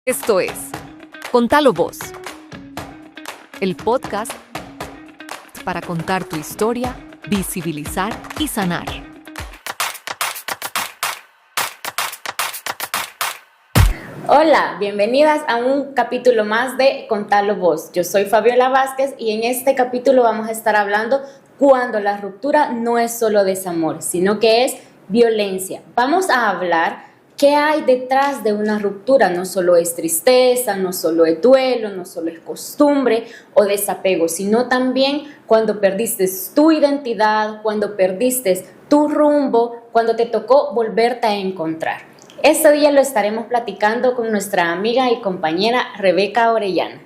Esto es Contalo Vos, el podcast para contar tu historia, visibilizar y sanar. Hola, bienvenidas a un capítulo más de Contalo Vos. Yo soy Fabiola Vázquez y en este capítulo vamos a estar hablando cuando la ruptura no es solo desamor, sino que es violencia. Vamos a hablar qué hay detrás de una ruptura. No solo es tristeza, no solo es duelo, no solo es costumbre o desapego, sino también cuando perdiste tu identidad, cuando perdiste tu rumbo, cuando te tocó volverte a encontrar. Este día lo estaremos platicando con nuestra amiga y compañera Rebeca Orellana.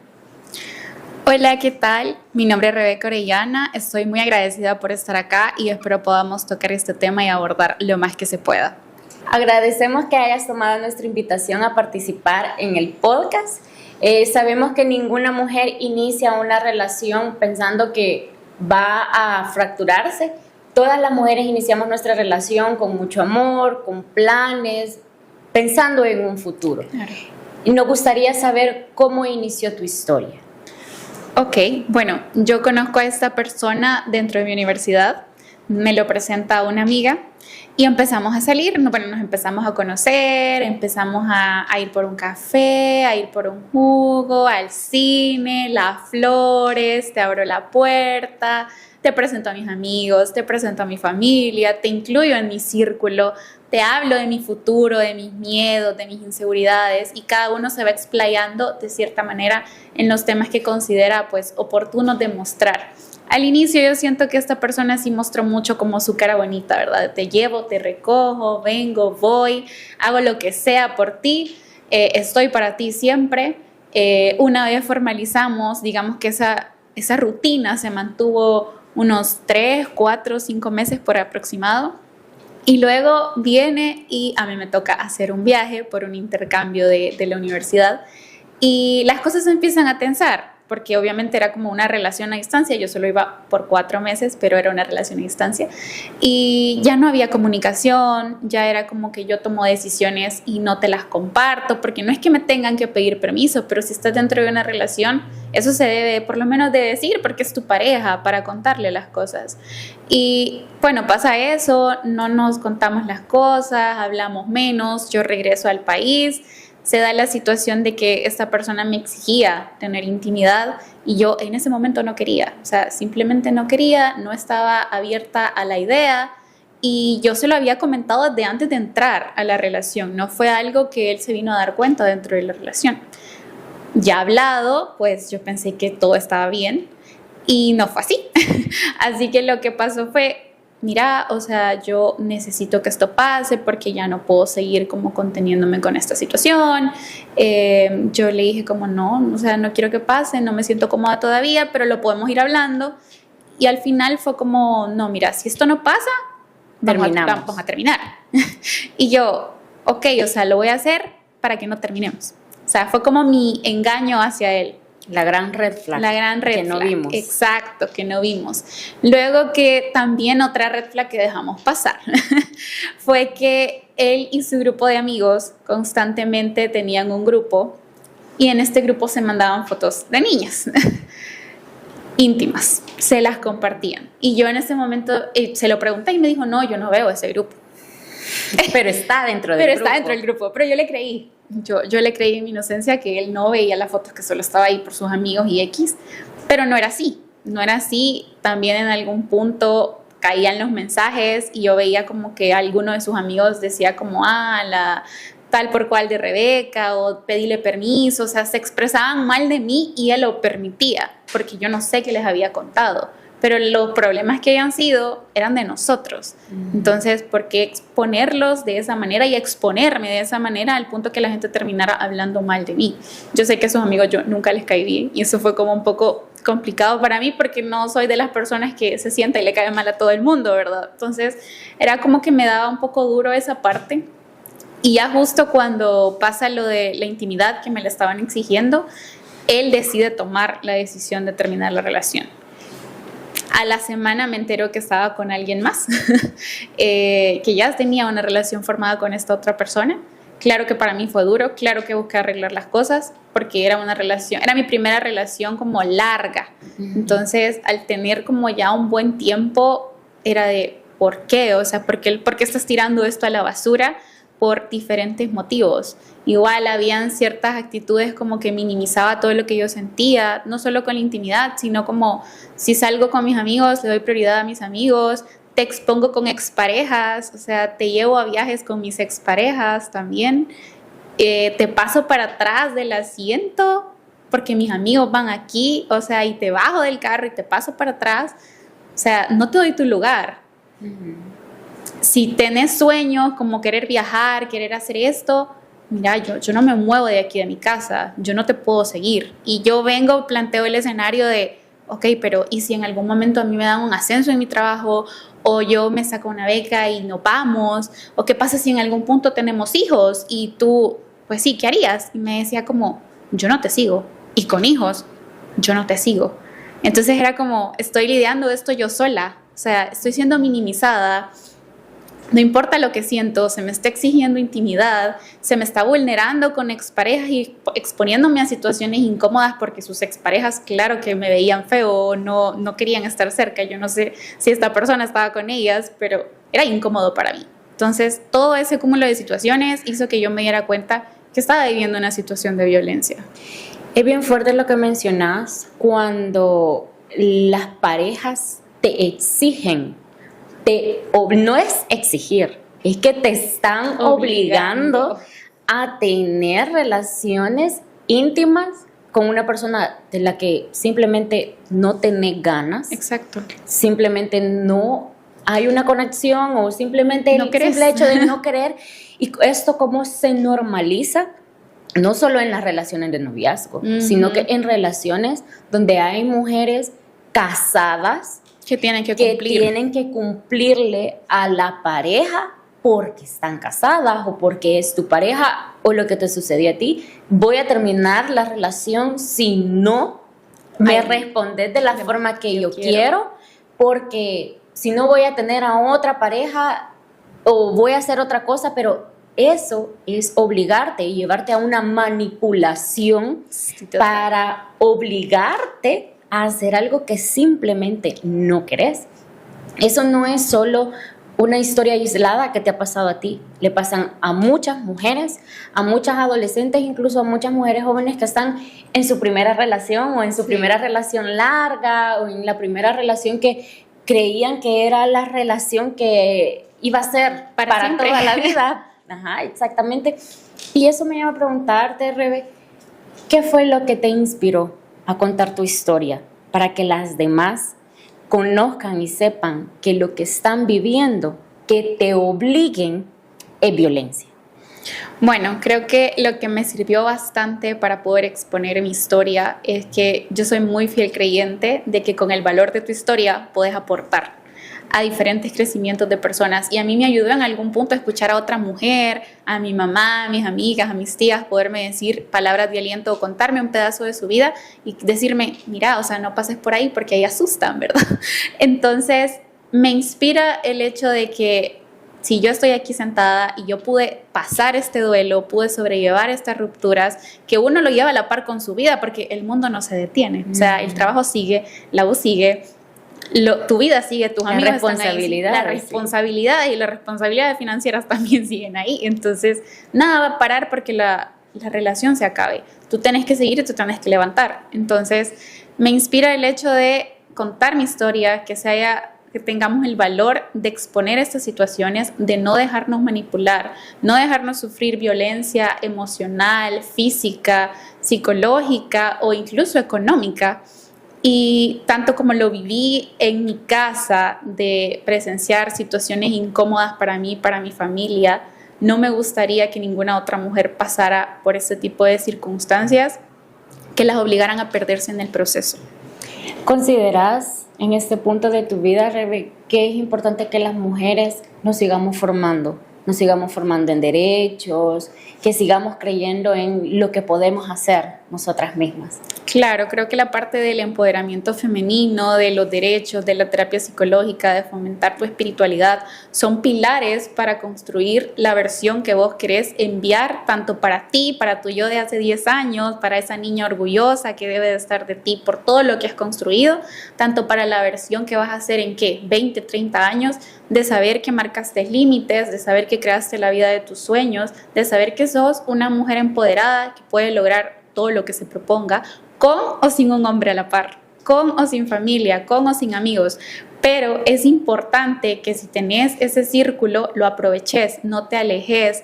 Hola, ¿qué tal? Mi nombre es Rebeca Orellana, estoy muy agradecida por estar acá y espero podamos tocar este tema y abordar lo más que se pueda. Agradecemos que hayas tomado nuestra invitación a participar en el podcast. Sabemos que ninguna mujer inicia una relación pensando que va a fracturarse. Todas las mujeres iniciamos nuestra relación con mucho amor, con planes, pensando en un futuro. Claro. Y nos gustaría saber cómo inició tu historia. Ok, bueno, yo conozco a esta persona dentro de mi universidad, me lo presenta una amiga y empezamos a salir. Bueno, nos empezamos a conocer, empezamos a ir por un café, a ir por un jugo, al cine, las flores, te abro la puerta, te presento a mis amigos, te presento a mi familia, te incluyo en mi círculo, te hablo de mi futuro, de mis miedos, de mis inseguridades y cada uno se va explayando de cierta manera en los temas que considera pues oportunos de mostrar. Al inicio yo siento que esta persona sí mostró mucho como su cara bonita, ¿verdad? Te llevo, te recojo, vengo, voy, hago lo que sea por ti, estoy para ti siempre. Una vez formalizamos, digamos que esa rutina se mantuvo unos 3, 4, 5 meses por aproximado. Y luego viene y a mí me toca hacer un viaje por un intercambio de la universidad y las cosas se empiezan a tensar porque obviamente era como una relación a distancia. Yo solo iba por 4 meses, pero era una relación a distancia y ya no había comunicación, ya era como que yo tomo decisiones y no te las comparto porque no es que me tengan que pedir permiso, pero si estás dentro de una relación, eso se debe por lo menos de decir porque es tu pareja para contarle las cosas. Y bueno, pasa eso, no nos contamos las cosas, hablamos menos, yo regreso al país. Se da la situación de que esta persona me exigía tener intimidad y yo en ese momento no quería, o sea, simplemente no quería, no estaba abierta a la idea y yo se lo había comentado desde antes de entrar a la relación, no fue algo que él se vino a dar cuenta dentro de la relación. Ya hablado, pues yo pensé que todo estaba bien y no fue así. Así que lo que pasó fue, mira, o sea, yo necesito que esto pase porque ya no puedo seguir como conteniéndome con esta situación. Yo le dije como no, o sea, no quiero que pase, no me siento cómoda todavía, pero lo podemos ir hablando. Y al final fue como, no, mira, si esto no pasa, vamos a terminar. Y yo, ok, o sea, lo voy a hacer para que no terminemos. O sea, fue como mi engaño hacia él. La gran red flag. La gran red flag. Que no vimos. Exacto, que no vimos. Luego que también otra red flag que dejamos pasar fue que él y su grupo de amigos constantemente tenían un grupo y en este grupo se mandaban fotos de niñas íntimas, se las compartían. Y yo en ese momento se lo pregunté y me dijo, no, yo no veo ese grupo. Pero está dentro del grupo. Pero yo le creí. Yo le creí en mi inocencia que él no veía las fotos, que solo estaba ahí por sus amigos y X, pero no era así, también en algún punto caían los mensajes y yo veía como que alguno de sus amigos decía como, la tal por cual de Rebeca o pedíle permiso, o sea, se expresaban mal de mí y él lo permitía, porque yo no sé qué les había contado. Pero los problemas que hayan sido eran de nosotros. Entonces, ¿por qué exponerlos de esa manera y exponerme de esa manera al punto que la gente terminara hablando mal de mí? Yo sé que a esos amigos yo nunca les caí bien y eso fue como un poco complicado para mí porque no soy de las personas que se sienta y le cae mal a todo el mundo, ¿verdad? Entonces, era como que me daba un poco duro esa parte. Y ya justo cuando pasa lo de la intimidad que me la estaban exigiendo, él decide tomar la decisión de terminar la relación. A la semana me entero que estaba con alguien más, que ya tenía una relación formada con esta otra persona Claro que para mí fue duro, claro que busqué arreglar las cosas porque era una relación, era mi primera relación como larga. Entonces, al tener como ya un buen tiempo, era de ¿por qué? O sea, por qué estás tirando esto a la basura? Por diferentes motivos. Igual habían ciertas actitudes como que minimizaba todo lo que yo sentía, no solo con la intimidad, sino como si salgo con mis amigos, le doy prioridad a mis amigos, te expongo con exparejas, o sea, te llevo a viajes con mis exparejas también, te paso para atrás del asiento porque mis amigos van aquí, o sea, y te bajo del carro y te paso para atrás, o sea, no te doy tu lugar. Si tenés sueños como querer viajar, querer hacer esto, mira, yo no me muevo de aquí de mi casa, yo no te puedo seguir. Y yo planteo el escenario de, ok, pero ¿y si en algún momento a mí me dan un ascenso en mi trabajo o yo me saco una beca y nos vamos? ¿O qué pasa si en algún punto tenemos hijos y tú, pues sí, ¿qué harías? Y me decía como, yo no te sigo. Y con hijos, yo no te sigo. Entonces era como, estoy lidiando esto yo sola, o sea, estoy siendo minimizada. No importa lo que siento, se me está exigiendo intimidad, se me está vulnerando con exparejas y exponiéndome a situaciones incómodas porque sus exparejas, claro que me veían feo, no querían estar cerca. Yo no sé si esta persona estaba con ellas, pero era incómodo para mí. Entonces, todo ese cúmulo de situaciones hizo que yo me diera cuenta que estaba viviendo una situación de violencia. Es bien fuerte lo que mencionas cuando las parejas te exigen. No es exigir, es que te están obligando a tener relaciones íntimas con una persona de la que simplemente no tenés ganas. Exacto. Simplemente no hay una conexión o simplemente el simple hecho de no querer. Y esto cómo se normaliza, no solo en las relaciones de noviazgo, sino que en relaciones donde hay mujeres casadas que tienen que cumplirle a la pareja porque están casadas o porque es tu pareja o lo que te sucedió a ti. Voy a terminar la relación si no me respondes de la forma que yo quiero, porque si no voy a tener a otra pareja o voy a hacer otra cosa, pero eso es obligarte y llevarte a una manipulación para obligarte a hacer algo que simplemente no querés. Eso no es solo una historia aislada que te ha pasado a ti. Le pasan a muchas mujeres, a muchas adolescentes, incluso a muchas mujeres jóvenes que están en su primera relación o en su primera relación larga o en la primera relación que creían que era la relación que iba a ser para toda la vida. Ajá, exactamente. Y eso me lleva a preguntarte, Rebe, ¿qué fue lo que te inspiró a contar tu historia para que las demás conozcan y sepan que lo que están viviendo, que te obliguen, es violencia? Bueno, creo que lo que me sirvió bastante para poder exponer mi historia es que yo soy muy fiel creyente de que con el valor de tu historia puedes aportar a diferentes crecimientos de personas, y a mí me ayudó en algún punto a escuchar a otra mujer, a mi mamá, a mis amigas, a mis tías, poderme decir palabras de aliento o contarme un pedazo de su vida y decirme, mira, o sea, no pases por ahí porque ahí asustan, ¿verdad? Entonces me inspira el hecho de que si yo estoy aquí sentada y yo pude pasar este duelo, pude sobrellevar estas rupturas, que uno lo lleva a la par con su vida porque el mundo no se detiene, o sea, el trabajo sigue, la U sigue, tu vida sigue, tus amigos están ahí, la responsabilidad y las responsabilidades financieras también siguen ahí. Entonces nada va a parar porque la relación se acabe. Tú tienes que seguir y tú tienes que levantar. Entonces me inspira el hecho de contar mi historia, que tengamos el valor de exponer estas situaciones, de no dejarnos manipular, no dejarnos sufrir violencia emocional, física, psicológica o incluso económica. Y tanto como lo viví en mi casa, de presenciar situaciones incómodas para mí, para mi familia, no me gustaría que ninguna otra mujer pasara por ese tipo de circunstancias que las obligaran a perderse en el proceso. ¿Consideras en este punto de tu vida, Rebe, que es importante que las mujeres nos sigamos formando nos sigamos formando en derechos, que sigamos creyendo en lo que podemos hacer nosotras mismas. Claro, creo que la parte del empoderamiento femenino, de los derechos, de la terapia psicológica, de fomentar tu espiritualidad, son pilares para construir la versión que vos querés enviar, tanto para ti, para tu yo de hace 10 años, para esa niña orgullosa que debe de estar de ti por todo lo que has construido, tanto para la versión que vas a hacer en, ¿qué?, 20, 30 años, de saber que marcaste límites, de saber que creaste la vida de tus sueños, de saber que sos una mujer empoderada que puede lograr todo lo que se proponga, con o sin un hombre a la par, con o sin familia, con o sin amigos. Pero es importante que si tenés ese círculo, lo aproveches, no te alejes,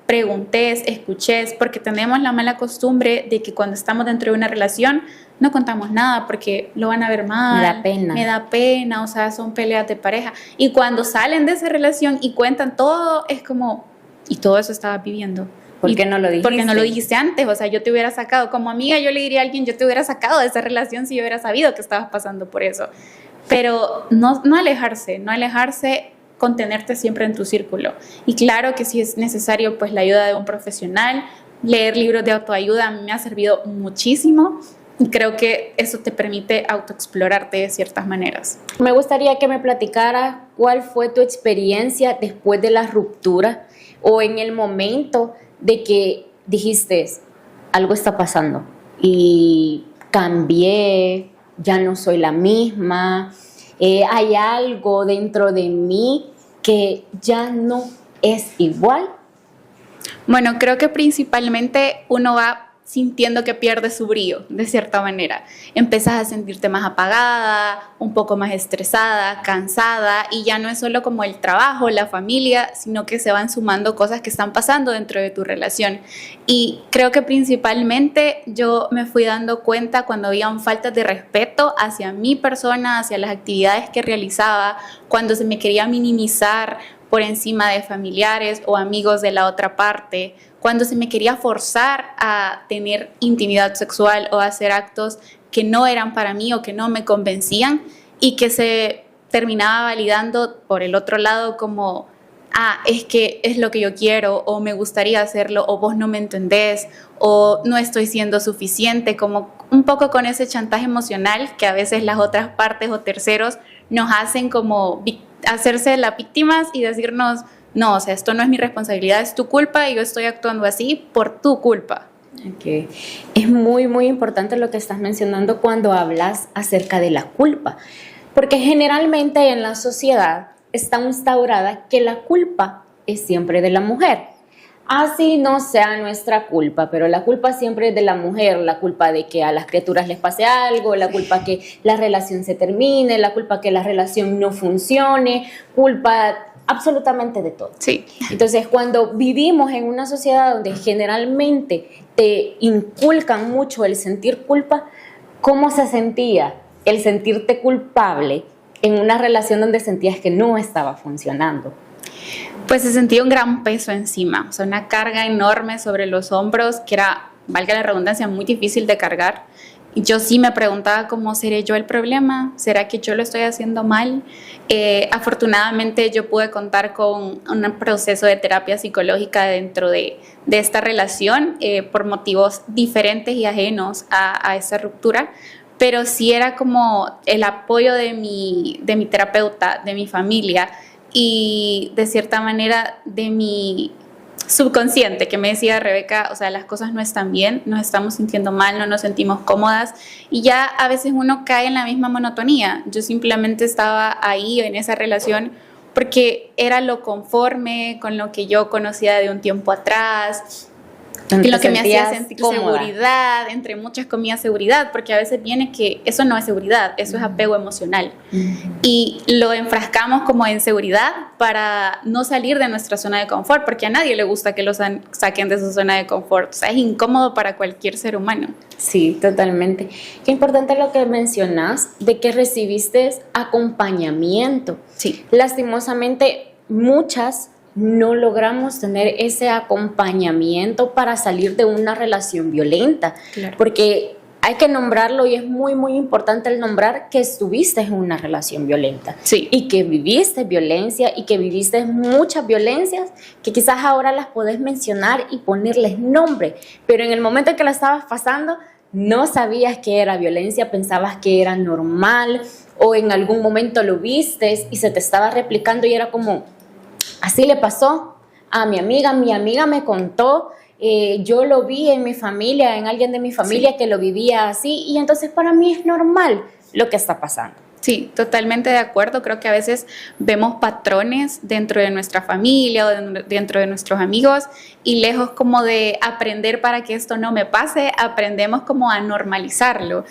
preguntes, escuches, porque tenemos la mala costumbre de que cuando estamos dentro de una relación no contamos nada porque lo van a ver mal. Me da pena, o sea, son peleas de pareja. Y cuando salen de esa relación y cuentan todo, es como, y todo eso estabas viviendo. ¿Por qué no lo dijiste? Porque no lo dijiste antes, o sea, yo te hubiera sacado, como amiga yo le diría a alguien, yo te hubiera sacado de esa relación si yo hubiera sabido que estabas pasando por eso. Pero no alejarse, contenerte siempre en tu círculo. Y claro que si es necesario, pues la ayuda de un profesional, leer libros de autoayuda a mí me ha servido muchísimo y creo que eso te permite autoexplorarte de ciertas maneras. Me gustaría que me platicara cuál fue tu experiencia después de la ruptura o en el momento de que dijiste, algo está pasando y cambié, ya no soy la misma, hay algo dentro de mí que ya no es igual. Bueno, creo que principalmente uno va sintiendo que pierde su brillo, de cierta manera. Empezás a sentirte más apagada, un poco más estresada, cansada, y ya no es solo como el trabajo, la familia, sino que se van sumando cosas que están pasando dentro de tu relación. Y creo que principalmente yo me fui dando cuenta cuando habían faltas de respeto hacia mi persona, hacia las actividades que realizaba, cuando se me quería minimizar por encima de familiares o amigos de la otra parte, cuando se me quería forzar a tener intimidad sexual o a hacer actos que no eran para mí o que no me convencían y que se terminaba validando por el otro lado como, es que es lo que yo quiero o me gustaría hacerlo o vos no me entendés o no estoy siendo suficiente, como un poco con ese chantaje emocional que a veces las otras partes o terceros nos hacen como hacerse las víctimas y decirnos, no, o sea, esto no es mi responsabilidad, es tu culpa y yo estoy actuando así por tu culpa. Okay. Es muy, muy importante lo que estás mencionando cuando hablas acerca de la culpa, porque generalmente en la sociedad está instaurada que la culpa es siempre de la mujer. Así no sea nuestra culpa, pero la culpa siempre es de la mujer, la culpa de que a las criaturas les pase algo, la culpa que la relación se termine, la culpa que la relación no funcione, culpa absolutamente de todo. Sí. Entonces, cuando vivimos en una sociedad donde generalmente te inculcan mucho el sentir culpa, ¿cómo se sentía el sentirte culpable en una relación donde sentías que no estaba funcionando? Pues se sentía un gran peso encima, o sea, una carga enorme sobre los hombros que era, valga la redundancia, muy difícil de cargar. Y yo sí me preguntaba cómo seré yo el problema, ¿será que yo lo estoy haciendo mal? Afortunadamente yo pude contar con un proceso de terapia psicológica dentro de esta relación por motivos diferentes y ajenos a esa ruptura, pero sí era como el apoyo de mi terapeuta, de mi familia y de cierta manera de mi subconsciente que me decía, Rebeca, o sea, las cosas no están bien, nos estamos sintiendo mal, no nos sentimos cómodas y ya a veces uno cae en la misma monotonía. Yo simplemente estaba ahí en esa relación porque era lo conforme con lo que yo conocía de un tiempo atrás, lo que me hacía sentir cómoda. Seguridad, entre muchas comillas seguridad, porque a veces viene que eso no es seguridad, eso es apego emocional. Y lo enfrascamos como en seguridad para no salir de nuestra zona de confort, porque a nadie le gusta que lo saquen de su zona de confort. O sea, es incómodo para cualquier ser humano. Sí, totalmente. Qué importante lo que mencionas de que recibiste acompañamiento. Sí. Lastimosamente, muchas no logramos tener ese acompañamiento para salir de una relación violenta, claro. Porque hay que nombrarlo y es muy, muy importante el nombrar que estuviste en una relación violenta. Sí. Y que viviste violencia y que viviste muchas violencias que quizás ahora las podés mencionar y ponerles nombre, pero en el momento en que la estabas pasando no sabías que era violencia, pensabas que era normal o en algún momento lo vistes y se te estaba replicando y era como, así le pasó a mi amiga me contó. Yo lo vi en mi familia, en alguien de mi familia sí, que lo vivía así y entonces para mí es normal lo que está pasando. Sí, totalmente de acuerdo. Creo que a veces vemos patrones dentro de nuestra familia o dentro de nuestros amigos y lejos como de aprender para que esto no me pase, aprendemos como a normalizarlo.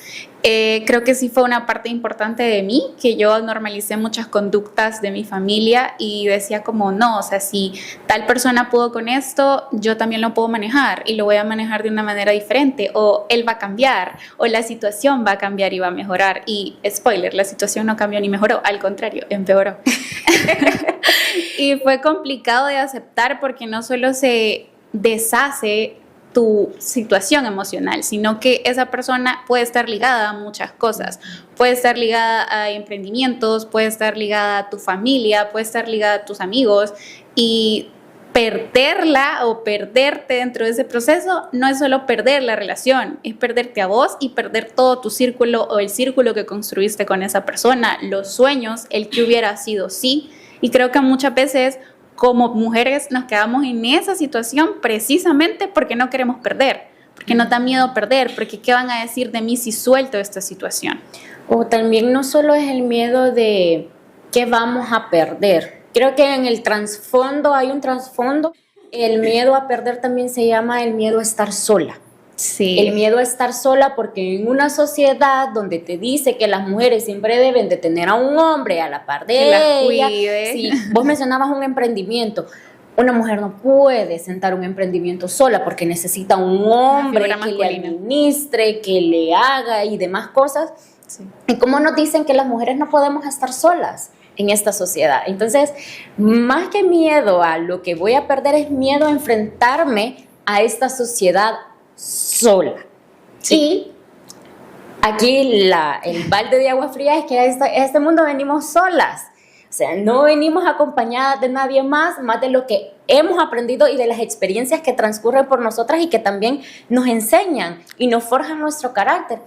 Creo que sí fue una parte importante de mí, que yo normalicé muchas conductas de mi familia y decía como no, o sea, si tal persona pudo con esto, yo también lo puedo manejar y lo voy a manejar de una manera diferente, o él va a cambiar, o la situación va a cambiar y va a mejorar. Y spoiler, la situación no cambió ni mejoró, al contrario, empeoró. Y fue complicado de aceptar porque no solo se deshace tu situación emocional, sino que esa persona puede estar ligada a muchas cosas, puede estar ligada a emprendimientos, puede estar ligada a tu familia, puede estar ligada a tus amigos y perderla o perderte dentro de ese proceso no es solo perder la relación, es perderte a vos y perder todo tu círculo o el círculo que construiste con esa persona, los sueños, el que hubiera sido sí, y creo que muchas veces como mujeres nos quedamos en esa situación precisamente porque no queremos perder, porque nos da miedo perder, porque ¿qué van a decir de mí si suelto esta situación? O también no solo es el miedo de qué vamos a perder, creo que en el trasfondo hay un trasfondo, el miedo a perder también se llama el miedo a estar sola. Sí. El miedo a estar sola porque en una sociedad donde te dice que las mujeres siempre deben de tener a un hombre a la par de ella, si vos mencionabas un emprendimiento, una mujer no puede sentar un emprendimiento sola porque necesita un hombre que le administre, que le haga y demás cosas. Sí. ¿Y cómo nos dicen que las mujeres no podemos estar solas en esta sociedad? Entonces, más que miedo a lo que voy a perder, es miedo a enfrentarme a esta sociedad sola. Sí. Y aquí el balde de agua fría es que a este mundo venimos solas. O sea, no venimos acompañadas de nadie más de lo que hemos aprendido y de las experiencias que transcurren por nosotras y que también nos enseñan y nos forjan nuestro carácter.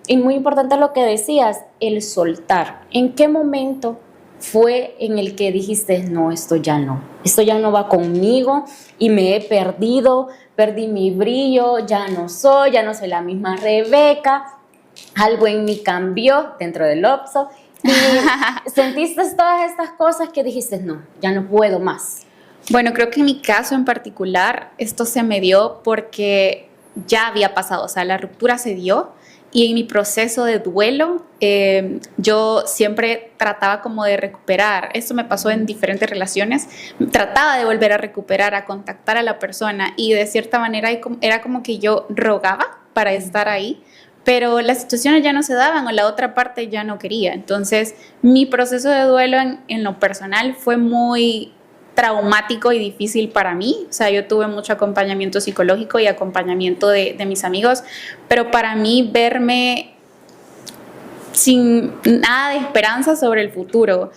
Y muy importante lo que decías, el soltar. ¿En qué momento fue en el que dijiste, no, esto ya no va conmigo y me he perdido, perdí mi brillo, ya no soy la misma Rebeca, algo en mí cambió dentro del OPSO y sentiste todas estas cosas que dijiste, no, ya no puedo más? Bueno, creo que en mi caso en particular esto se me dio porque ya había pasado, o sea, la ruptura se dio. Y en mi proceso de duelo, yo siempre trataba como de recuperar, esto me pasó en diferentes relaciones, trataba de volver a recuperar, a contactar a la persona y de cierta manera era como que yo rogaba para estar ahí, pero las situaciones ya no se daban o la otra parte ya no quería. Entonces, mi proceso de duelo en lo personal fue muy traumático y difícil para mí. O sea, yo tuve mucho acompañamiento psicológico y acompañamiento de mis amigos, pero para mí verme sin nada de esperanza sobre el futuro,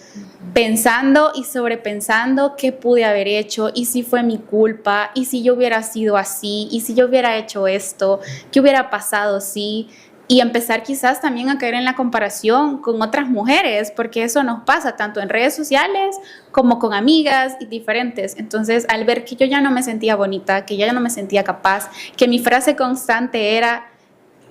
pensando y sobrepensando qué pude haber hecho y si fue mi culpa y si yo hubiera sido así y si yo hubiera hecho esto, qué hubiera pasado si... Y empezar quizás también a caer en la comparación con otras mujeres, porque eso nos pasa tanto en redes sociales como con amigas y diferentes. Entonces, al ver que yo ya no me sentía bonita, que ya no me sentía capaz, que mi frase constante era,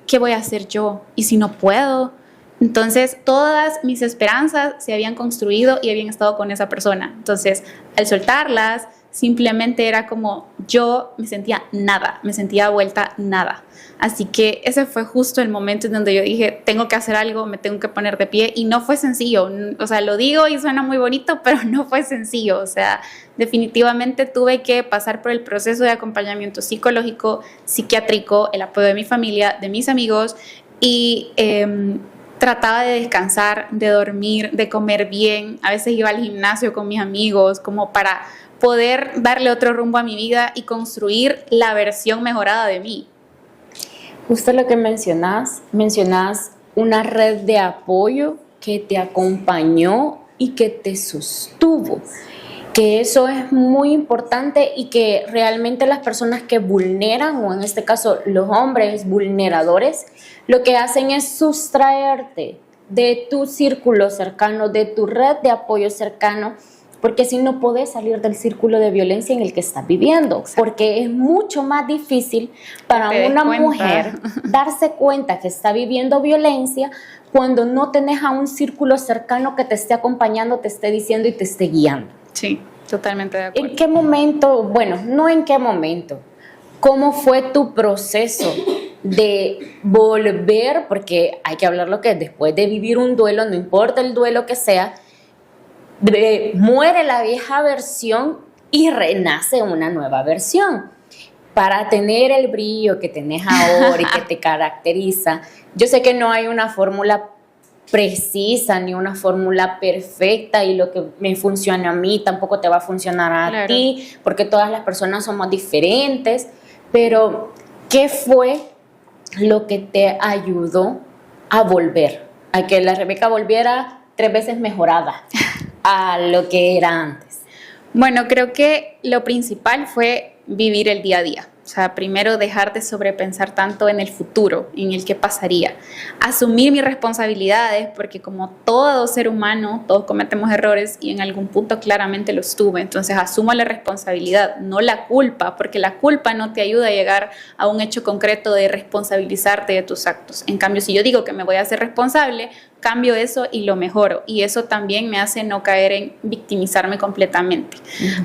¿qué voy a hacer yo? ¿Y si no puedo? Entonces, todas mis esperanzas se habían construido y habían estado con esa persona. Entonces, al soltarlas, simplemente era como yo me sentía nada, me sentía vuelta nada. Así que ese fue justo el momento en donde yo dije, tengo que hacer algo, me tengo que poner de pie, y no fue sencillo. O sea, lo digo y suena muy bonito, pero no fue sencillo. O sea, definitivamente tuve que pasar por el proceso de acompañamiento psicológico, psiquiátrico, el apoyo de mi familia, de mis amigos, y trataba de descansar, de dormir, de comer bien. A veces iba al gimnasio con mis amigos como para poder darle otro rumbo a mi vida y construir la versión mejorada de mí. Justo lo que mencionas una red de apoyo que te acompañó y que te sostuvo, que eso es muy importante y que realmente las personas que vulneran, o en este caso los hombres vulneradores, lo que hacen es sustraerte de tu círculo cercano, de tu red de apoyo cercano, porque si no podés salir del círculo de violencia en el que estás viviendo. Exacto. Porque es mucho más difícil para una mujer darse cuenta que está viviendo violencia cuando no tenés a un círculo cercano que te esté acompañando, te esté diciendo y te esté guiando. Sí, totalmente de acuerdo. ¿En qué momento? Bueno, no en qué momento. ¿Cómo fue tu proceso de volver? Porque hay que hablar lo que es después de vivir un duelo, no importa el duelo que sea, muere la vieja versión y renace una nueva versión. Para tener el brillo que tenés ahora y que te caracteriza, yo sé que no hay una fórmula precisa ni una fórmula perfecta, y lo que me funciona a mí tampoco te va a funcionar a ti, porque todas las personas somos diferentes. Pero, ¿qué fue lo que te ayudó a volver? A que la Rebeca volviera 3 veces mejorada a lo que era antes. Bueno, creo que lo principal fue vivir el día a día. O sea, primero dejar de sobrepensar tanto en el futuro, en el qué pasaría. Asumir mis responsabilidades, porque como todo ser humano, todos cometemos errores y en algún punto claramente los tuve. Entonces asumo la responsabilidad, no la culpa, porque la culpa no te ayuda a llegar a un hecho concreto de responsabilizarte de tus actos. En cambio, si yo digo que me voy a hacer responsable, cambio eso y lo mejoro, y eso también me hace no caer en victimizarme completamente.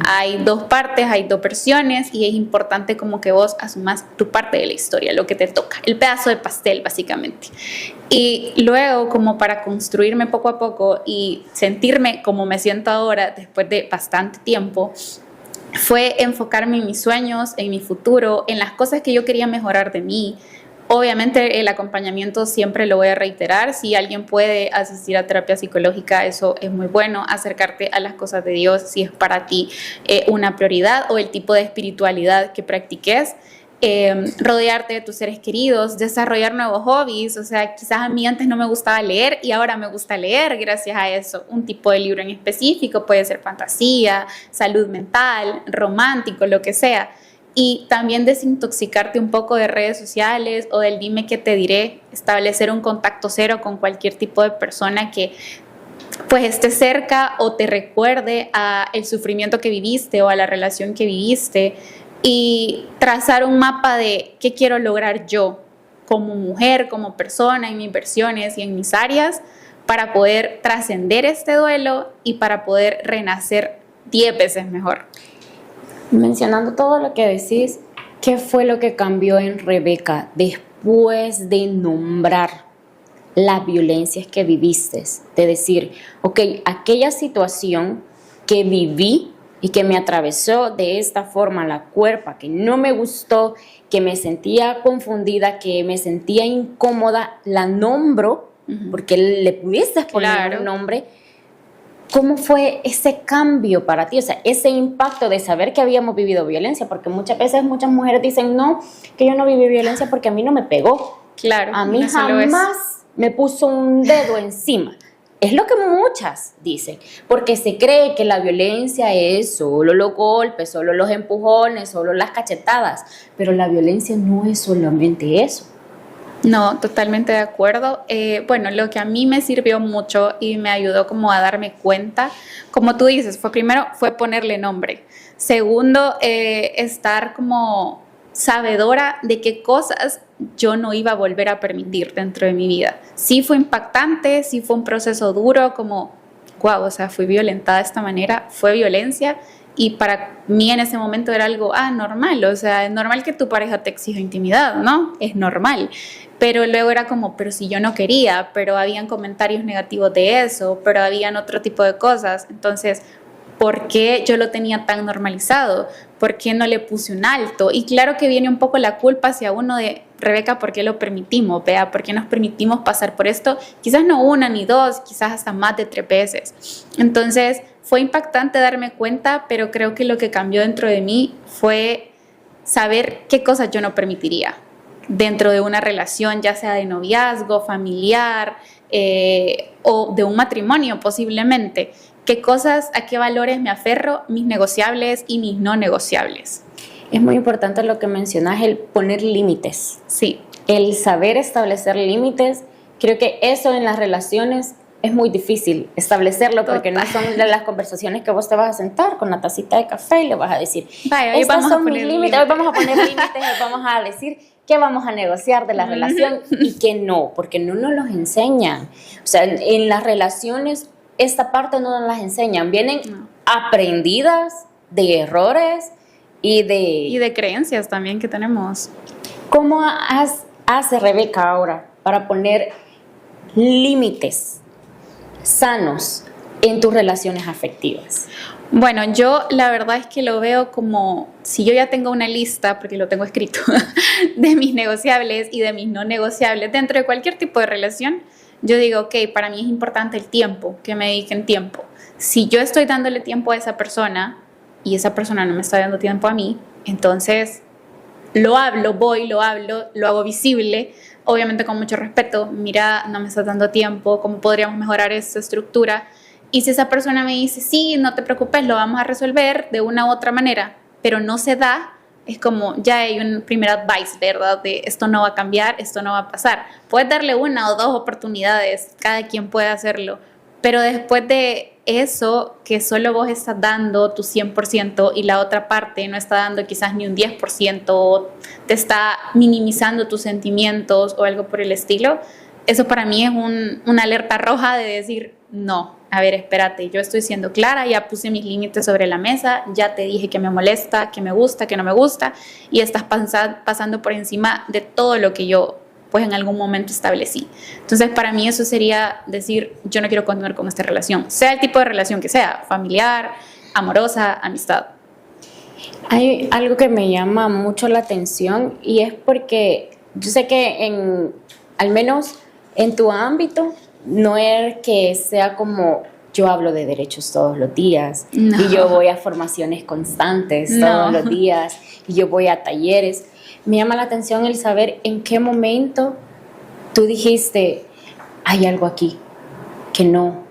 Hay 2 partes, hay 2 versiones, y es importante como que vos asumas tu parte de la historia, lo que te toca, el pedazo de pastel básicamente. Y luego, como para construirme poco a poco y sentirme como me siento ahora después de bastante tiempo, fue enfocarme en mis sueños, en mi futuro, en las cosas que yo quería mejorar de mí. Obviamente el acompañamiento siempre lo voy a reiterar. Si alguien puede asistir a terapia psicológica, eso es muy bueno. Acercarte a las cosas de Dios si es para ti una prioridad, o el tipo de espiritualidad que practiques. Rodearte de tus seres queridos, desarrollar nuevos hobbies. O sea, quizás a mí antes no me gustaba leer y ahora me gusta leer gracias a eso. Un tipo de libro en específico, puede ser fantasía, salud mental, romántico, lo que sea. Y también desintoxicarte un poco de redes sociales o del dime qué te diré, establecer un contacto cero con cualquier tipo de persona que pues esté cerca o te recuerde a el sufrimiento que viviste o a la relación que viviste, y trazar un mapa de qué quiero lograr yo como mujer, como persona, en mis versiones y en mis áreas, para poder trascender este duelo y para poder renacer 10 veces mejor. Mencionando todo lo que decís, ¿qué fue lo que cambió en Rebeca después de nombrar las violencias que viviste? De decir, ok, aquella situación que viví y que me atravesó de esta forma la cuerpa, que no me gustó, que me sentía confundida, que me sentía incómoda, la nombro, porque le pudiste poner un nombre. ¿Cómo fue ese cambio para ti? O sea, ese impacto de saber que habíamos vivido violencia, porque muchas veces muchas mujeres dicen, no, que yo no viví violencia porque a mí no me pegó. Claro. A mí jamás me puso un dedo encima. Es lo que muchas dicen, porque se cree que la violencia es solo los golpes, solo los empujones, solo las cachetadas, pero la violencia no es solamente eso. No, totalmente de acuerdo. Bueno, lo que a mí me sirvió mucho y me ayudó como a darme cuenta, como tú dices, fue ponerle nombre. Segundo, estar como sabedora de qué cosas yo no iba a volver a permitir dentro de mi vida. Sí fue impactante, sí fue un proceso duro, como, wow, o sea, fui violentada de esta manera, fue violencia. Y para mí en ese momento era algo, normal, o sea, es normal que tu pareja te exija intimidad, ¿no? Es normal. Pero luego era como, pero si yo no quería, pero habían comentarios negativos de eso, pero habían otro tipo de cosas. Entonces, ¿por qué yo lo tenía tan normalizado? ¿Por qué no le puse un alto? Y claro que viene un poco la culpa hacia uno de, Rebeca, ¿por qué lo permitimos? Vea, ¿por qué nos permitimos pasar por esto? Quizás no 1 ni 2, quizás hasta más de 3 veces. Entonces, fue impactante darme cuenta, pero creo que lo que cambió dentro de mí fue saber qué cosas yo no permitiría. dentro de una relación, ya sea de noviazgo, familiar o de un matrimonio posiblemente. ¿Qué cosas, a qué valores me aferro? Mis negociables y mis no negociables. Es muy importante lo que mencionas, el poner límites. Sí. El saber establecer límites. Creo que eso en las relaciones es muy difícil establecerlo porque no son de las conversaciones que vos te vas a sentar con la tacita de café y le vas a decir, vaya, hoy vamos a poner límites. Hoy vamos a poner límites, hoy vamos a decir qué vamos a negociar de la relación y qué no, porque no nos los enseñan. O sea, en las relaciones esta parte no nos las enseñan, vienen aprendidas de errores y de creencias también que tenemos. ¿Cómo hace Rebeca ahora para poner límites sanos en tus relaciones afectivas? Bueno, yo la verdad es que lo veo como si yo ya tengo una lista, porque lo tengo escrito, de mis negociables y de mis no negociables dentro de cualquier tipo de relación. Yo digo, ok, para mí es importante el tiempo, que me dediquen tiempo. Si yo estoy dándole tiempo a esa persona y esa persona no me está dando tiempo a mí, entonces lo hablo, lo hago visible, obviamente con mucho respeto. Mira, no me estás dando tiempo, ¿cómo podríamos mejorar esta estructura? Y si esa persona me dice, sí, no te preocupes, lo vamos a resolver de una u otra manera, pero no se da, es como ya hay un primer advice, ¿verdad? De esto no va a cambiar, esto no va a pasar. Puedes darle una o dos oportunidades, cada quien puede hacerlo, pero después de eso, que solo vos estás dando tu 100% y la otra parte no está dando quizás ni un 10%, o te está minimizando tus sentimientos o algo por el estilo, eso para mí es una alerta roja de decir, no, a ver, espérate, yo estoy siendo clara, ya puse mis límites sobre la mesa, ya te dije que me molesta, que me gusta, que no me gusta, y estás pasando por encima de todo lo que yo pues en algún momento establecí. Entonces para mí eso sería decir, yo no quiero continuar con esta relación, sea el tipo de relación que sea, familiar, amorosa, amistad. Hay algo que me llama mucho la atención y es porque yo sé que al menos en tu ámbito, no es que sea como yo hablo de derechos todos los días y yo voy a formaciones constantes todos los días y yo voy a talleres. Me llama la atención el saber en qué momento tú dijiste, hay algo aquí que no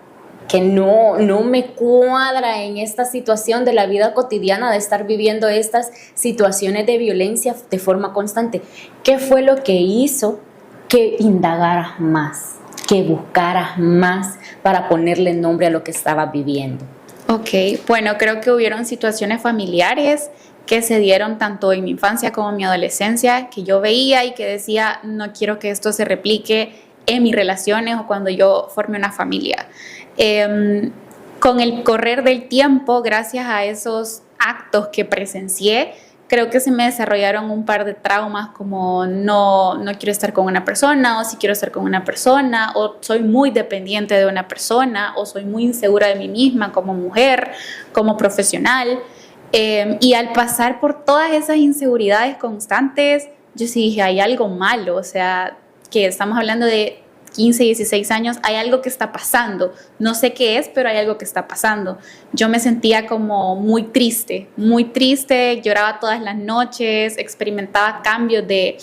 me cuadra en esta situación de la vida cotidiana, de estar viviendo estas situaciones de violencia de forma constante. ¿Qué fue lo que hizo que indagaras más, que buscaras más para ponerle nombre a lo que estabas viviendo? Ok, bueno, creo que hubieron situaciones familiares que se dieron tanto en mi infancia como en mi adolescencia, que yo veía y que decía, no quiero que esto se replique en mis relaciones o cuando yo forme una familia. Con el correr del tiempo, gracias a esos actos que presencié, creo que se me desarrollaron un par de traumas como no quiero estar con una persona, o si quiero estar con una persona, o soy muy dependiente de una persona, o soy muy insegura de mí misma como mujer, como profesional. Y al pasar por todas esas inseguridades constantes, yo sí dije, hay algo malo, o sea, que estamos hablando de 15, 16 años, hay algo que está pasando, no sé qué es, pero hay algo que está pasando. Yo me sentía como muy triste, lloraba todas las noches, experimentaba cambios de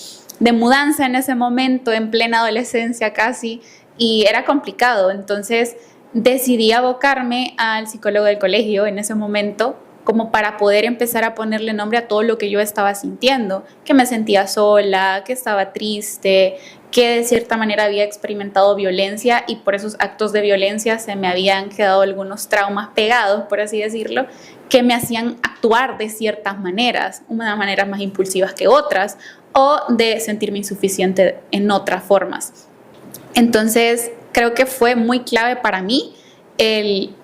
mudanza en ese momento, en plena adolescencia casi, y era complicado. Entonces decidí abocarme al psicólogo del colegio en ese momento, como para poder empezar a ponerle nombre a todo lo que yo estaba sintiendo, que me sentía sola, que estaba triste, que de cierta manera había experimentado violencia y por esos actos de violencia se me habían quedado algunos traumas pegados, por así decirlo, que me hacían actuar de ciertas maneras, unas maneras más impulsivas que otras, o de sentirme insuficiente en otras formas. Entonces, creo que fue muy clave para mí el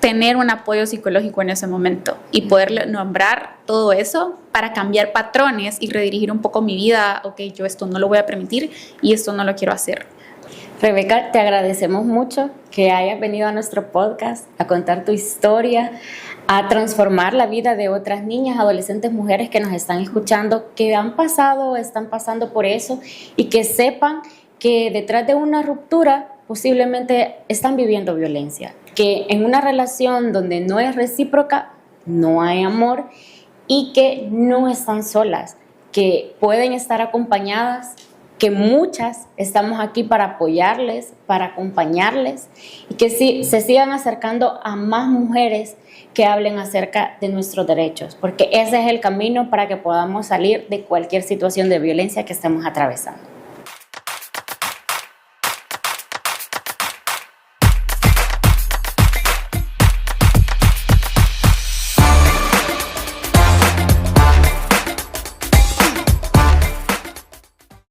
tener un apoyo psicológico en ese momento y poder nombrar todo eso para cambiar patrones y redirigir un poco mi vida. Ok, yo esto no lo voy a permitir y esto no lo quiero hacer. Rebeca, te agradecemos mucho que hayas venido a nuestro podcast a contar tu historia, a transformar la vida de otras niñas, adolescentes, mujeres que nos están escuchando, que han pasado o están pasando por eso y que sepan que detrás de una ruptura posiblemente están viviendo violencia, que en una relación donde no es recíproca no hay amor y que no están solas, que pueden estar acompañadas, que muchas estamos aquí para apoyarles, para acompañarles y que sí, se sigan acercando a más mujeres que hablen acerca de nuestros derechos, porque ese es el camino para que podamos salir de cualquier situación de violencia que estemos atravesando.